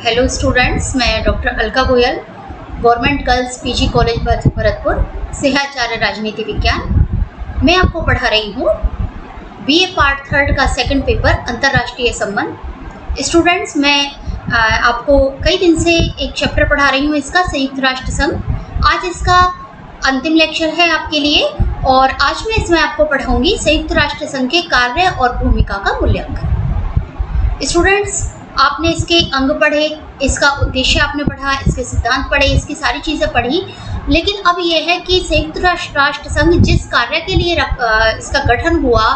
Hello students, मैं doctor Alka Goyal, government girls PG college Bharatpur, सेहाचार्य राजनीति विज्ञान। मैं आपको पढ़ा रही हूँ बीए पार्ट 3 का सेकंड पेपर अंतर्राष्ट्रीय संबंध। स्टूडेंट्स, मैं आपको कई दिन से एक चैप्टर पढ़ा रही हूँ, इसका संयुक्त राष्ट्र संघ। आज इसका अंतिम लेक्चर है आपके लिए और आज मैं इसमें आपको पढ़ाऊँगी संयुक्त राष्ट्र संघ के कार्य और भूमिका का मूल्यांकन। स्टूडेंट्स, आपने इसके अंग पढ़े, इसका उद्देश्य आपने पढ़ा, इसके सिद्धांत पढ़े, इसकी सारी चीज़ें पढ़ी, लेकिन अब यह है कि संयुक्त राष्ट्र संघ जिस कार्य के लिए इसका गठन हुआ,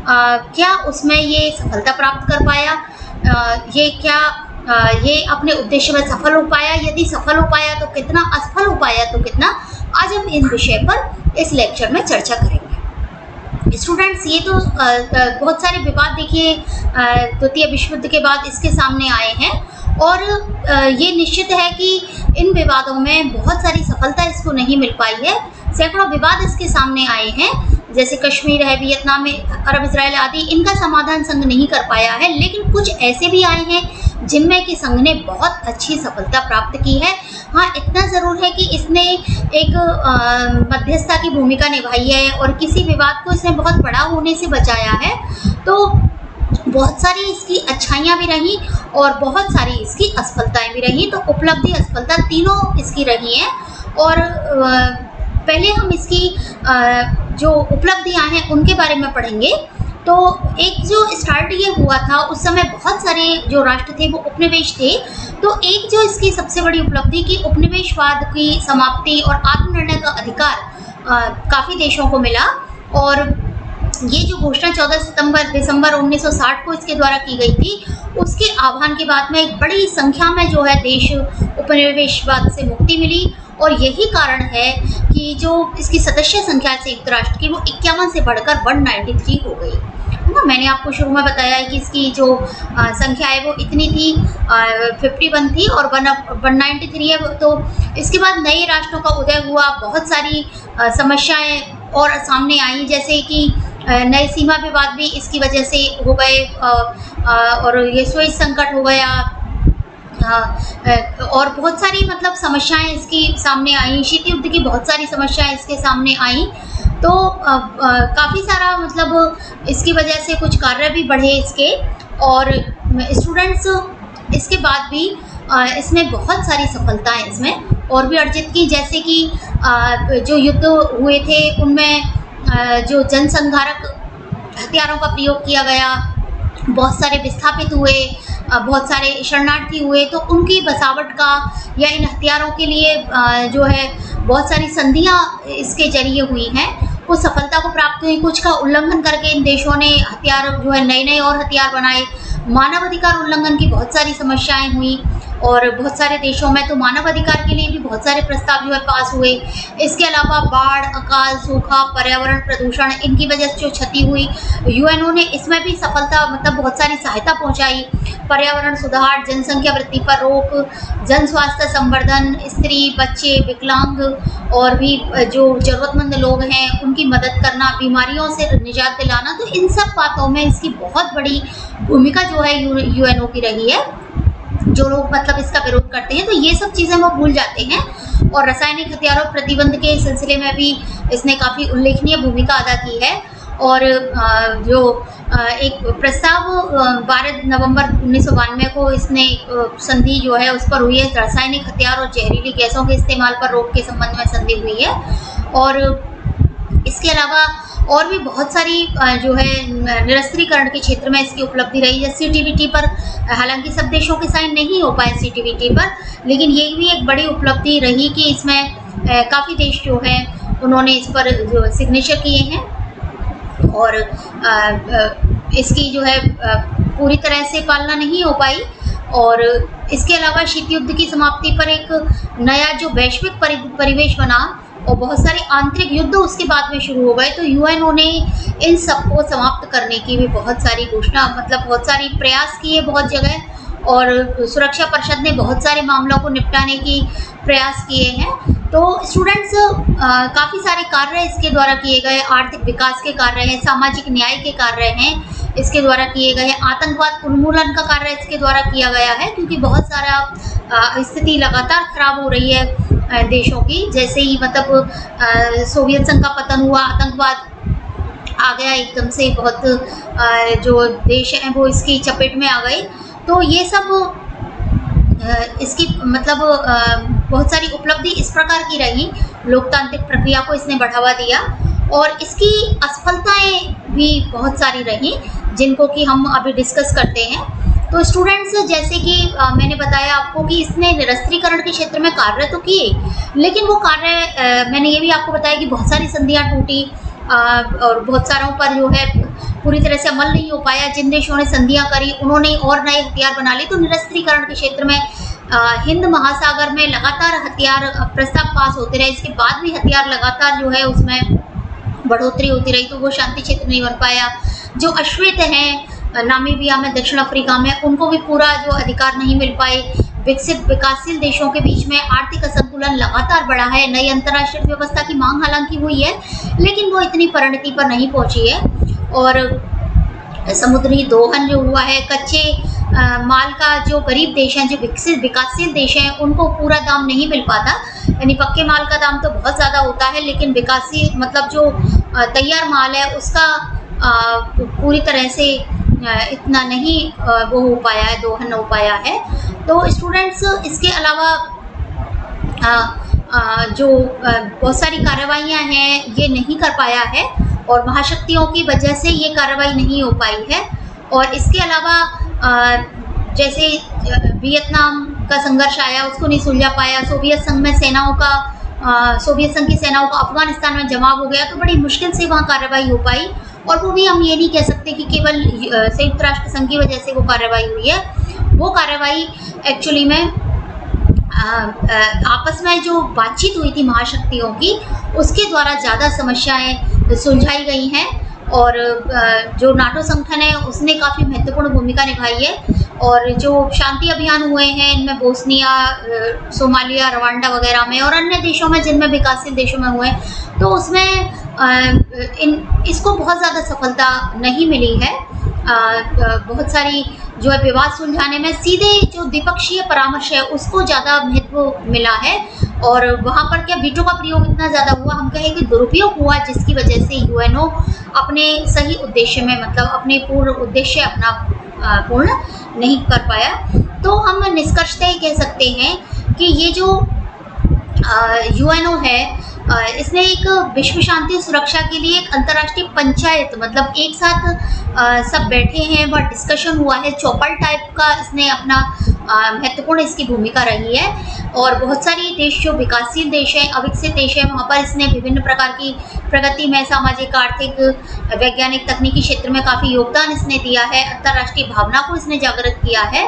क्या उसमें ये सफलता प्राप्त कर पाया, ये अपने उद्देश्य में सफल हो पाया, यदि सफल हो पाया तो कितना, असफल हो पाया तो कितना। आज हम इन विषय पर इस लेक्चर में चर्चा करेंगे। स्टूडेंट्स, ये तो बहुत सारे विवाद देखिए द्वितीय विश्व युद्ध के बाद इसके सामने आए हैं और ये निश्चित है कि इन विवादों में बहुत सारी सफलता इसको नहीं मिल पाई है। सैकड़ों विवाद इसके सामने आए हैं, जैसे कश्मीर है, वियतनाम में, अरब इजराइल आदि, इनका समाधान संघ नहीं कर पाया है। लेकिन कुछ ऐसे भी आए हैं जिनमें कि संघ ने बहुत अच्छी सफलता प्राप्त की है। हाँ, इतना ज़रूर है कि इसने एक मध्यस्थता की भूमिका निभाई है और किसी विवाद को इसने बहुत बड़ा होने से बचाया है। तो बहुत सारी इसकी अच्छाइयाँ भी रहीं और बहुत सारी इसकी असफलताएं भी रहीं। तो उपलब्धि, असफलता तीनों इसकी रही हैं। और पहले हम इसकी जो उपलब्धियां हैं उनके बारे में पढ़ेंगे। तो एक जो स्टार्ट ये हुआ था, उस समय बहुत सारे जो राष्ट्र थे वो उपनिवेश थे। तो एक जो इसकी सबसे बड़ी उपलब्धि की उपनिवेशवाद की समाप्ति और आत्मनिर्णय का अधिकार काफ़ी देशों को मिला। और ये जो घोषणा 14 दिसंबर 1960 को इसके द्वारा की गई थी, उसके आह्वान के बाद में एक बड़ी संख्या में जो है देश उपनिवेशवाद से मुक्ति मिली। और यही कारण है कि जो इसकी सदस्य संख्या है संयुक्त राष्ट्र की, वो 51 से बढ़कर 193 हो गई है ना। मैंने आपको शुरू में बताया है कि इसकी जो संख्या है वो इतनी थी, 51 थी और 193 है। तो इसके बाद नए राष्ट्रों का उदय हुआ, बहुत सारी समस्याएं और सामने आई, जैसे कि नए सीमा विवाद भी इसकी वजह से हो गए और ये स्वेज संकट हो गया और बहुत सारी समस्याएं इसकी सामने आई। शीत युद्ध की बहुत सारी समस्याएं इसके सामने आई। तो काफ़ी सारा इसकी वजह से कुछ कार्य भी बढ़े इसके। और स्टूडेंट्स, इसके बाद भी इसने बहुत सारी सफलताएं इसमें और भी अर्जित की, जैसे कि जो युद्ध हुए थे उनमें जो जनसंहारक हथियारों का प्रयोग किया गया, बहुत सारे विस्थापित हुए, बहुत सारे शरणार्थी हुए, तो उनकी बसावट का या इन हथियारों के लिए जो है बहुत सारी संधियां इसके जरिए हुई हैं, कुछ सफलता को प्राप्त हुई, कुछ का उल्लंघन करके इन देशों ने हथियार जो है नए और हथियार बनाए। मानवाधिकार उल्लंघन की बहुत सारी समस्याएं हुई और बहुत सारे देशों में तो मानवाधिकार के लिए भी बहुत सारे प्रस्ताव जो है पास हुए। इसके अलावा बाढ़, अकाल, सूखा, पर्यावरण प्रदूषण, इनकी वजह से जो क्षति हुई, यूएनओ ने इसमें भी सफलता बहुत सारी सहायता पहुंचाई। पर्यावरण सुधार, जनसंख्या वृद्धि पर रोक, जन स्वास्थ्य संवर्धन, स्त्री, बच्चे, विकलांग और भी जो जरूरतमंद लोग हैं उनकी मदद करना, बीमारियों से निजात दिलाना, तो इन सब बातों में इसकी बहुत बड़ी भूमिका जो है यूएनओ की रही है। जो लोग इसका विरोध करते हैं तो ये सब चीज़ें वो भूल जाते हैं। और रासायनिक हथियारों प्रतिबंध के सिलसिले में भी इसने काफ़ी उल्लेखनीय भूमिका अदा की है। और जो एक प्रस्ताव 12 नवंबर 1992 को इसने संधि जो है उस पर हुई है, रासायनिक हथियार और जहरीली गैसों के इस्तेमाल पर रोक के संबंध में संधि हुई है। और इसके अलावा और भी बहुत सारी जो है निरस्त्रीकरण के क्षेत्र में इसकी उपलब्धि रही है। सीटीबीटी पर हालांकि सब देशों के साइन नहीं हो पाए सीटीबीटी पर, लेकिन ये भी एक बड़ी उपलब्धि रही कि इसमें काफ़ी देश जो है उन्होंने इस पर जो सिग्नेचर किए हैं। और इसकी जो है पूरी तरह से पालना नहीं हो पाई। और इसके अलावा शीत युद्ध की समाप्ति पर एक नया जो वैश्विक परिवेश बना और बहुत सारे आंतरिक युद्ध उसके बाद में शुरू हो गए, तो यूएनओ ने इन सबको समाप्त करने की भी बहुत सारी घोषणा बहुत सारी प्रयास किए बहुत जगह। और सुरक्षा परिषद ने बहुत सारे मामलों को निपटाने की प्रयास किए हैं। तो स्टूडेंट्स, काफ़ी सारे कार्य इसके द्वारा किए गए, आर्थिक विकास के कार्य हैं, सामाजिक न्याय के कार्य हैं, इसके द्वारा किए गए हैं। आतंकवाद उन्मूलन का कार्य इसके द्वारा किया गया है, क्योंकि बहुत सारा स्थिति लगातार खराब हो रही है देशों की। जैसे ही मतलब सोवियत संघ का पतन हुआ, आतंकवाद आ गया एकदम से, बहुत जो देश हैं वो इसकी चपेट में आ गए। तो ये सब इसकी मतलब बहुत सारी उपलब्धि इस प्रकार की रही, लोकतांत्रिक प्रक्रिया को इसने बढ़ावा दिया, और इसकी असफलताएं भी बहुत सारी रही, जिनको कि हम अभी डिस्कस करते हैं। तो स्टूडेंट्स, जैसे कि मैंने बताया आपको कि इसने निरस्त्रीकरण के क्षेत्र में कार्य तो किए, लेकिन वो कार्य मैंने ये भी आपको बताया कि बहुत सारी संधियां टूटी और बहुत सारों पर जो है पूरी तरह से अमल नहीं हो पाया। जिन देशों ने संधियां करी उन्होंने और नए हथियार बना लिए। तो निरस्त्रीकरण के क्षेत्र में हिंद महासागर में लगातार हथियार प्रस्ताव पास होते रहे, इसके बाद भी हथियार लगातार जो है उसमें बढ़ोतरी होती रही, तो वो शांति क्षेत्र नहीं बन पाया। जो अश्वेत हैं नामीबिया में, दक्षिण अफ्रीका में, उनको भी पूरा जो अधिकार नहीं मिल पाए। विकसित विकासशील देशों के बीच में आर्थिक असंतुलन लगातार बढ़ा है। नई अंतर्राष्ट्रीय व्यवस्था की मांग हालांकि हुई है, लेकिन वो इतनी परिणति पर नहीं पहुंची है। और समुद्री दोहन जो हुआ है, कच्चे माल का जो गरीब देश हैं, जो विकसित विकासशील देश हैं, उनको पूरा दाम नहीं मिल पाता। यानी पक्के माल का दाम तो बहुत ज़्यादा होता है, लेकिन विकासशील मतलब जो तैयार माल है उसका पूरी तरह से इतना नहीं वो हो पाया है, दोहन हो पाया है। तो स्टूडेंट्स, इसके अलावा जो बहुत सारी कार्रवाइयाँ हैं ये नहीं कर पाया है, और महाशक्तियों की वजह से ये कार्रवाई नहीं हो पाई है। और इसके अलावा जैसे वियतनाम का संघर्ष आया, उसको नहीं सुलझा पाया। सोवियत संघ में सेनाओं का सोवियत संघ की सेनाओं का अफगानिस्तान में जमाव हो गया, तो बड़ी मुश्किल से वहाँ कार्रवाई हो पाई। और वो भी हम ये नहीं कह सकते कि केवल संयुक्त राष्ट्र संघ की वजह से वो कार्रवाई हुई है। वो कार्रवाई एक्चुअली में आपस में जो बातचीत हुई थी महाशक्तियों की, उसके द्वारा ज़्यादा समस्याएं सुलझाई गई हैं। और जो नाटो संगठन है उसने काफ़ी महत्वपूर्ण भूमिका निभाई है। और जो शांति अभियान हुए हैं इनमें बोस्निया, सोमालिया, रवांडा वगैरह में, और अन्य देशों में जिनमें विकासशील देशों में हुए, तो उसमें इसको बहुत ज़्यादा सफलता नहीं मिली है। बहुत सारी जो है विवाद सुलझाने में सीधे जो द्विपक्षीय परामर्श है उसको ज़्यादा महत्व मिला है। और वहाँ पर क्या वीटो का प्रयोग इतना ज़्यादा हुआ, हम कहें कि दुरुपयोग हुआ, जिसकी वजह से यूएनओ अपने सही उद्देश्य में, मतलब अपने पूर्ण उद्देश्य अपना पूर्ण नहीं कर पाया। तो हम निष्कर्षतः ये कह सकते हैं कि ये जो यूएनओ है, इसने एक विश्व शांति और सुरक्षा के लिए एक अंतर्राष्ट्रीय पंचायत, मतलब एक साथ सब बैठे हैं, वह डिस्कशन हुआ है, चौपाल टाइप का इसने अपना महत्वपूर्ण इसकी भूमिका रही है। और बहुत सारी देश जो विकासशील देश हैं, अविकसित देश हैं, वहाँ पर इसने विभिन्न प्रकार की प्रगति में सामाजिक, आर्थिक, वैज्ञानिक, तकनीकी क्षेत्र में काफ़ी योगदान इसने दिया है। अंतर्राष्ट्रीय भावना को इसने जागृत किया है,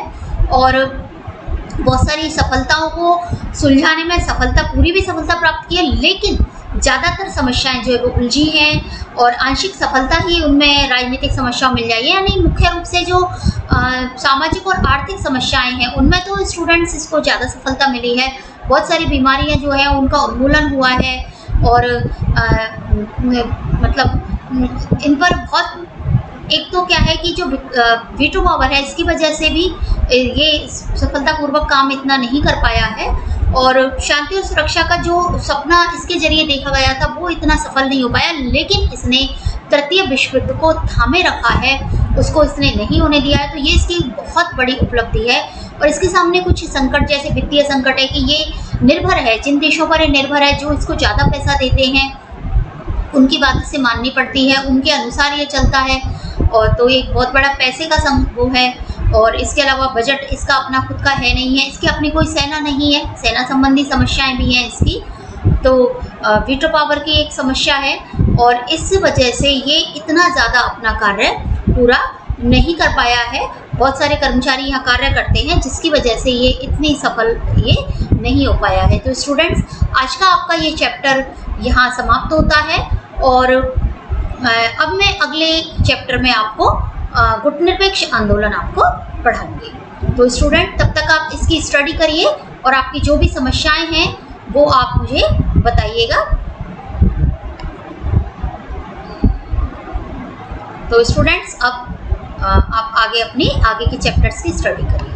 और बहुत सारी सफलताओं को सुलझाने में पूरी भी सफलता प्राप्त की है, लेकिन ज़्यादातर समस्याएं जो है वो उलझी हैं, और आंशिक सफलता ही उनमें राजनीतिक समस्याओं मिल जाएगी। यानी मुख्य रूप से जो सामाजिक और आर्थिक समस्याएं हैं उनमें तो स्टूडेंट्स इसको ज़्यादा सफलता मिली है। बहुत सारी बीमारियां जो है उनका उन्मूलन हुआ है, और मतलब इन पर बहुत, एक तो क्या है कि जो वीटो पावर है इसकी वजह से भी ये सफलतापूर्वक काम इतना नहीं कर पाया है। और शांति और सुरक्षा का जो सपना इसके जरिए देखा गया था वो इतना सफल नहीं हो पाया, लेकिन इसने तृतीय विश्व युद्ध को थामे रखा है, उसको इसने नहीं होने दिया है। तो ये इसकी बहुत बड़ी उपलब्धि है। और इसके सामने कुछ संकट, जैसे वित्तीय संकट है, कि ये निर्भर है, जिन देशों पर ये निर्भर है, जो इसको ज़्यादा पैसा देते हैं उनकी बात इसे माननी पड़ती है, उनके अनुसार ये चलता है। और तो एक बहुत बड़ा पैसे का वो है। और इसके अलावा बजट इसका अपना खुद का है नहीं है, इसकी अपनी कोई सेना नहीं है, सेना संबंधी समस्याएं भी हैं इसकी। तो वीटो पावर की एक समस्या है, और इस वजह से ये इतना ज़्यादा अपना कार्य पूरा नहीं कर पाया है। बहुत सारे कर्मचारी यहाँ कार्य करते हैं, जिसकी वजह से ये इतनी सफल ये नहीं हो पाया है। तो स्टूडेंट्स, आज का आपका ये चैप्टर यहाँ समाप्त होता है, और अब मैं अगले चैप्टर में आपको गुटनिरपेक्ष आंदोलन आपको पढ़ाऊंगी। तो स्टूडेंट, तब तक आप इसकी स्टडी करिए, और आपकी जो भी समस्याएं हैं वो आप मुझे बताइएगा। तो स्टूडेंट्स, अब आप आगे अपने आगे के चैप्टर्स की स्टडी करिए।